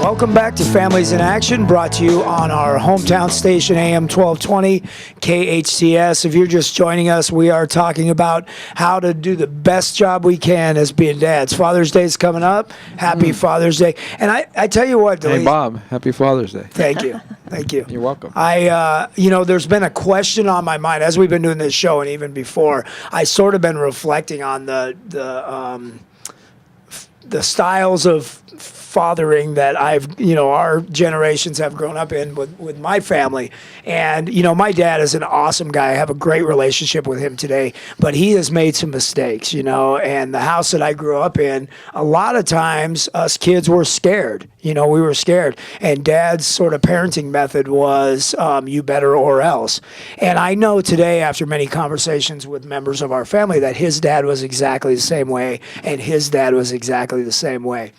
Welcome back to Families in Action, brought to you on our hometown station, AM 1220, KHTS. If you're just joining us, we are talking about how to do the best job we can as being dads. Father's Day is coming up. Happy Father's Day. And I tell you what, Hey, Bob, happy Father's Day. Thank you. Thank you. You're welcome. There's been a question on my mind as we've been doing this show, and even before, I sort of been reflecting on the styles of fathering that our generations have grown up in with my family. And, my dad is an awesome guy. I have a great relationship with him today, but he has made some mistakes, and the house that I grew up in, a lot of times us kids were scared. We were scared. And Dad's sort of parenting method was you better or else. And I know today, after many conversations with members of our family, that his dad was exactly the same way, and his dad was exactly the same way.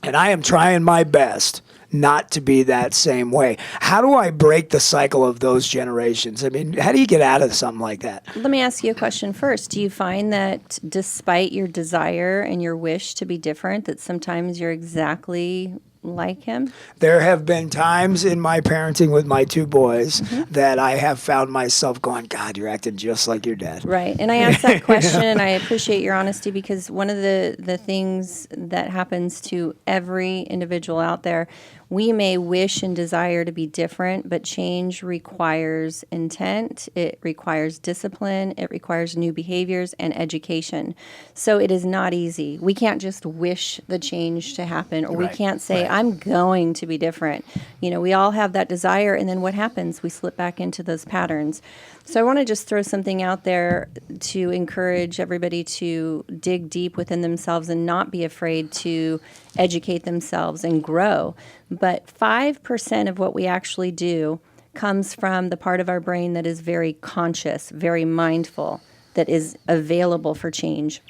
And I am trying my best not to be that same way. How do I break the cycle of those generations? I mean, how do you get out of something like that? Let me ask you a question first. Do you find that despite your desire and your wish to be different, that sometimes you're exactly like him? There have been times in my parenting with my two boys that I have found myself going, God, you're acting just like your dad. Right. And I asked that question, and I appreciate your honesty, because one of the things that happens to every individual out there, we may wish and desire to be different, but change requires intent, it requires discipline, it requires new behaviors and education. So it is not easy. We can't just wish the change to happen, or we can't say, I'm going to be different. We all have that desire, and then what happens? We slip back into those patterns. So I want to just throw something out there to encourage everybody to dig deep within themselves and not be afraid to educate themselves and grow. But 5% of what we actually do comes from the part of our brain that is very conscious, very mindful, that is available for change.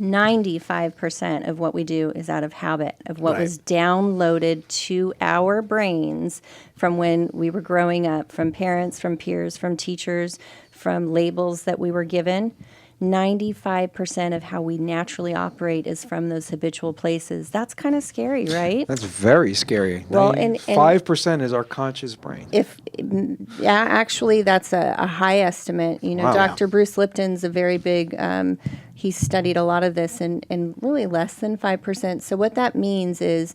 95% of what we do is out of habit, of what was downloaded to our brains from when we were growing up, from parents, from peers, from teachers, from labels that we were given. 95% of how we naturally operate is from those habitual places. That's kind of scary, right? That's very scary. Well, 5% is our conscious brain. Actually, that's a high estimate. Wow. Dr. Bruce Lipton's a very big, he studied a lot of this, and really less than 5%. So what that means is,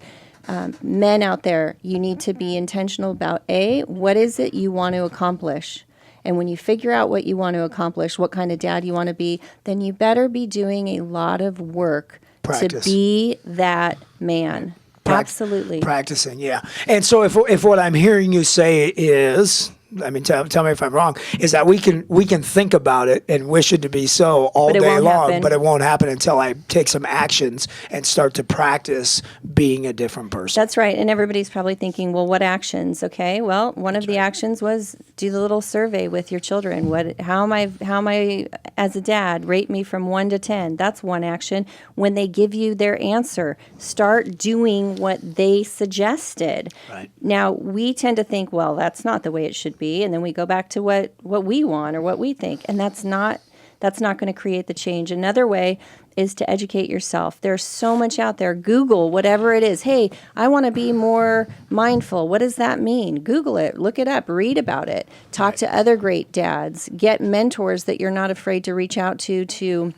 men out there, you need to be intentional about, what is it you want to accomplish? And when you figure out what you want to accomplish, what kind of dad you want to be, then you better be doing a lot of work to be that man. Absolutely. Practicing, yeah. And so if what I'm hearing you say is, I mean, tell me if I'm wrong, is that we can think about it and wish it to be so all day long, but it won't happen until I take some actions and start to practice being a different person. That's right. And everybody's probably thinking, well, what actions? Okay, well, one of the actions was do the little survey with your children. How am I as a dad? Rate me from 1 to 10. That's one action. When they give you their answer, start doing what they suggested. Right. Now, we tend to think, well, that's not the way it should be, and then we go back to what we want or what we think, and that's not going to create the change. Another way is to educate yourself. There's so much out there. Google whatever it is. Hey, I want to be more mindful. What does that mean? Google it, look it up, read about it, talk to other great dads, get mentors that you're not afraid to reach out to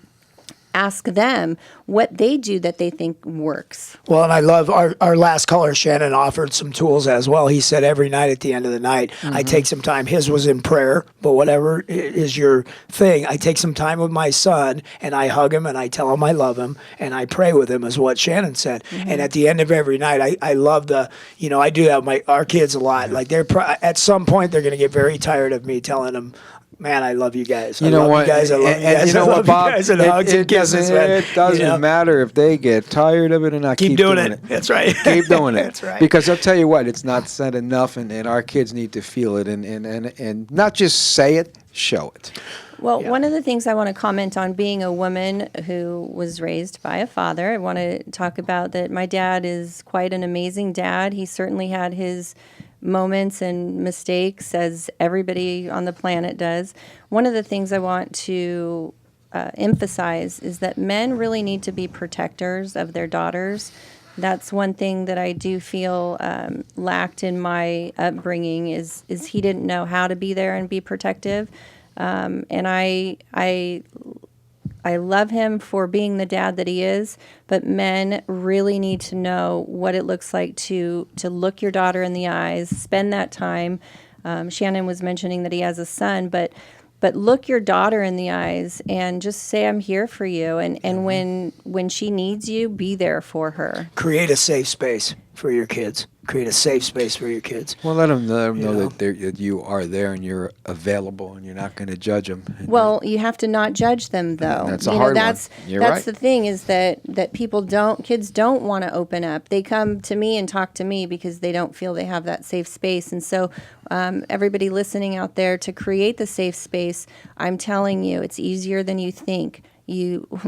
ask them what they do that they think works. Well, and I love our last caller, Shannon, offered some tools as well. He said every night at the end of the night, I take some time. His was in prayer, but whatever is your thing, I take some time with my son and I hug him and I tell him I love him and I pray with him, is what Shannon said. And at the end of every night, I love I do that with our kids a lot. Like at some point, they're going to get very tired of me telling them, man, I love you guys. You know what? You guys. I love you guys. You know what, Bob? It doesn't matter if they get tired of it or not. Keep doing it. That's right. Keep doing it. That's right. Because I'll tell you what, it's not said enough, and our kids need to feel it, and not just say it, show it. Well, one of the things I want to comment on, being a woman who was raised by a father, I want to talk about that my dad is quite an amazing dad. He certainly had his moments and mistakes, as everybody on the planet does. One of the things I want to emphasize is that men really need to be protectors of their daughters. That's one thing that I do feel lacked in my upbringing is he didn't know how to be there and be protective. And I love him for being the dad that he is, but men really need to know what it looks like to look your daughter in the eyes, spend that time. Shannon was mentioning that he has a son, but look your daughter in the eyes and just say, I'm here for you. And when she needs you, be there for her. Create a safe space for your kids. Create a safe space for your kids. Well, let them know know? that you are there and you're available and you're not going to judge them. Well, you have to not judge them, though. That's a hard one. That's Right. the thing is that kids don't want to open up. They come to me and talk to me because they don't feel they have that safe space. And so everybody listening out there, to create the safe space, I'm telling you, it's easier than you think.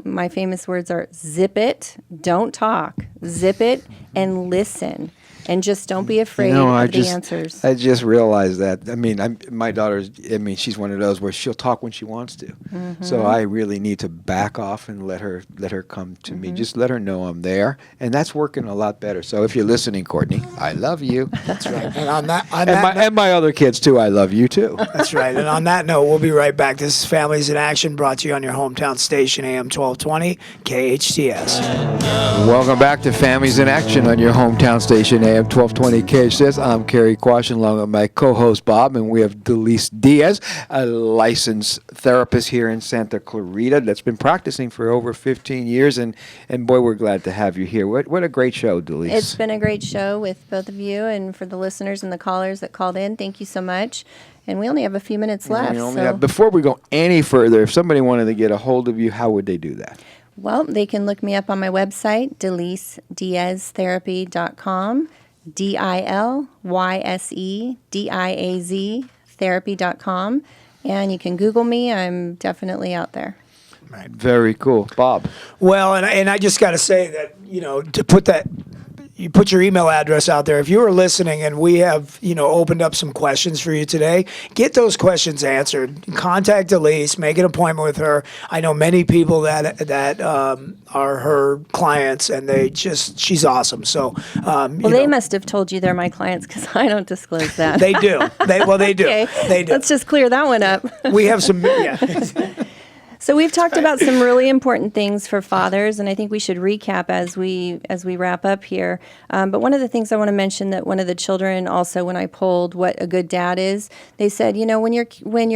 My famous words are zip it, don't talk, zip it, and listen. And just don't be afraid of the answers. I just realized that. I mean, my daughter's, she's one of those where she'll talk when she wants to. Mm-hmm. So I really need to back off and let her come to me. Just let her know I'm there. And that's working a lot better. So if you're listening, Courtney, I love you. That's right. And and my other kids, too, I love you, too. That's right. And on that note, we'll be right back. This is Families in Action, brought to you on your hometown station, AM 1220, KHTS. Welcome back to Families in Action on your hometown station, AM 1220 KHTS. I'm Cary Quashen along with my co-host Bob, and we have Delise Diaz, a licensed therapist here in Santa Clarita that's been practicing for over 15 years, and boy, we're glad to have you here. What a great show, Delise. It's been a great show with both of you, and for the listeners and the callers that called in, thank you so much. And we only have a few minutes left. Before we go any further, if somebody wanted to get a hold of you, how would they do that? Well, they can look me up on my website, DeliseDiazTherapy.com, DILYSEDIAZ therapy.com. And you can Google me. I'm definitely out there. Right. Very cool. Bob. Well, and I just got to say that, to put that, you put your email address out there. If you are listening and we have, opened up some questions for you today, get those questions answered. Contact Delise, make an appointment with her. I know many people that are her clients, and she's awesome. So, they must have told you they're my clients, because I don't disclose that. They do. They do. Okay. They do. Let's just clear that one up. We have some, So we've talked about some really important things for fathers, and I think we should recap as we wrap up here. But one of the things I want to mention, that one of the children also, when I polled what a good dad is, they said, when your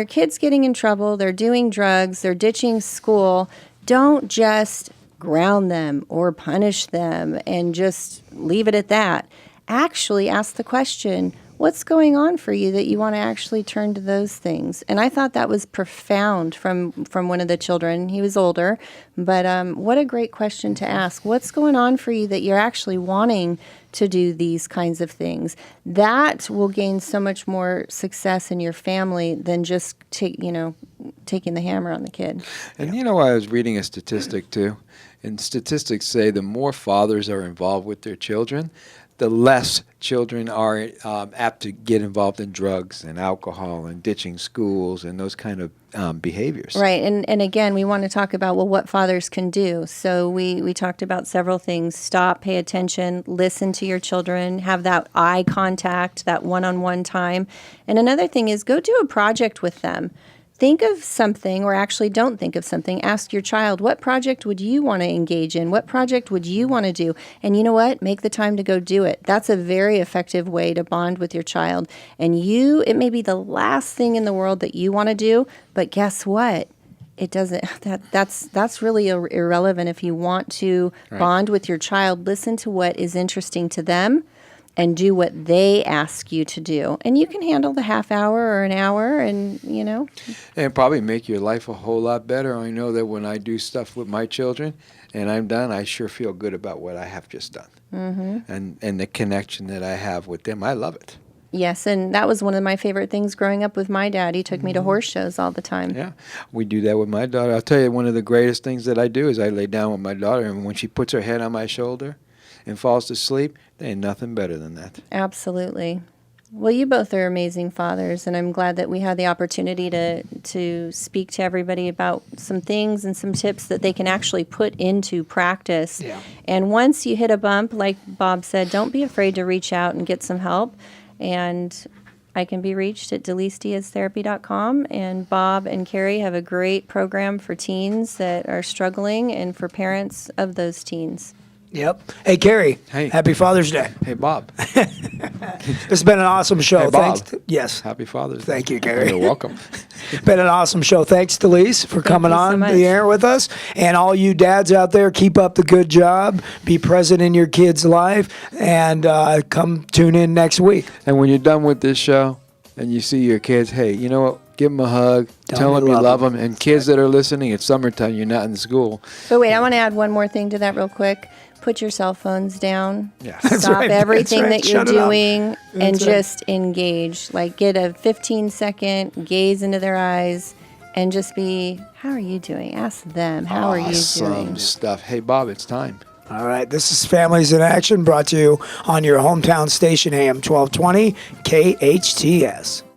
kid's getting in trouble, they're doing drugs, they're ditching school, don't just ground them or punish them and just leave it at that. Actually ask the question, what's going on for you that you want to actually turn to those things? And I thought that was profound from one of the children. He was older, but what a great question to ask. What's going on for you that you're actually wanting to do these kinds of things? That will gain so much more success in your family than just taking the hammer on the kid. And I was reading a statistic too, and statistics say the more fathers are involved with their children, the less children are apt to get involved in drugs and alcohol and ditching schools and those kind of behaviors. Right. And again, we want to talk about, what fathers can do. So we talked about several things. Stop, pay attention, listen to your children, have that eye contact, that one-on-one time. And another thing is, go do a project with them. Think of something, or actually don't think of something. Ask your child, what project would you want to engage in? What project would you want to do? And you know what? Make the time to go do it. That's a very effective way to bond with your child. And it may be the last thing in the world that you want to do, but guess what? It doesn't. That's really irrelevant. If you want to bond with your child, listen to what is interesting to them, and do what they ask you to do. And you can handle the half hour or an hour, and And probably make your life a whole lot better. I know that when I do stuff with my children and I'm done, I sure feel good about what I have just done. Mm-hmm. And the connection that I have with them, I love it. Yes, and that was one of my favorite things growing up with my dad. He took me to horse shows all the time. Yeah, we do that with my daughter. I'll tell you, one of the greatest things that I do is I lay down with my daughter, and when she puts her head on my shoulder and falls to sleep, there ain't nothing better than that. Absolutely. Well, you both are amazing fathers, and I'm glad that we had the opportunity to speak to everybody about some things and some tips that they can actually put into practice. Yeah. And once you hit a bump, like Bob said, don't be afraid to reach out and get some help. And I can be reached at DeliceDiazTherapy.com, and Bob and Cary have a great program for teens that are struggling and for parents of those teens. Yep. Hey, Cary. Hey. Happy Father's Day. Hey, Bob. It's been an awesome show. Hey, Bob. Yes. Happy Father's Day. Thank you, Cary. You're welcome. Been an awesome show. Thanks, Delise, for coming you so on much. the air with us. And all you dads out there, keep up the good job. Be present in your kid's life. And come tune in next week. And when you're done with this show and you see your kids, hey, you know what? Give them a hug. Tell them you love them. And kids that are listening, it's summertime. You're not in school. But wait, I want to add one more thing to that real quick. Put your cell phones down. Yeah. Stop right, everything that's right. that you're Shut it up. doing and That's right. just engage. Like get a 15-second gaze into their eyes and just be, how are you doing? Ask them, how are you Awesome doing? stuff. Hey, Bob, it's time. All right. This is Families in Action, brought to you on your hometown station, AM 1220, KHTS.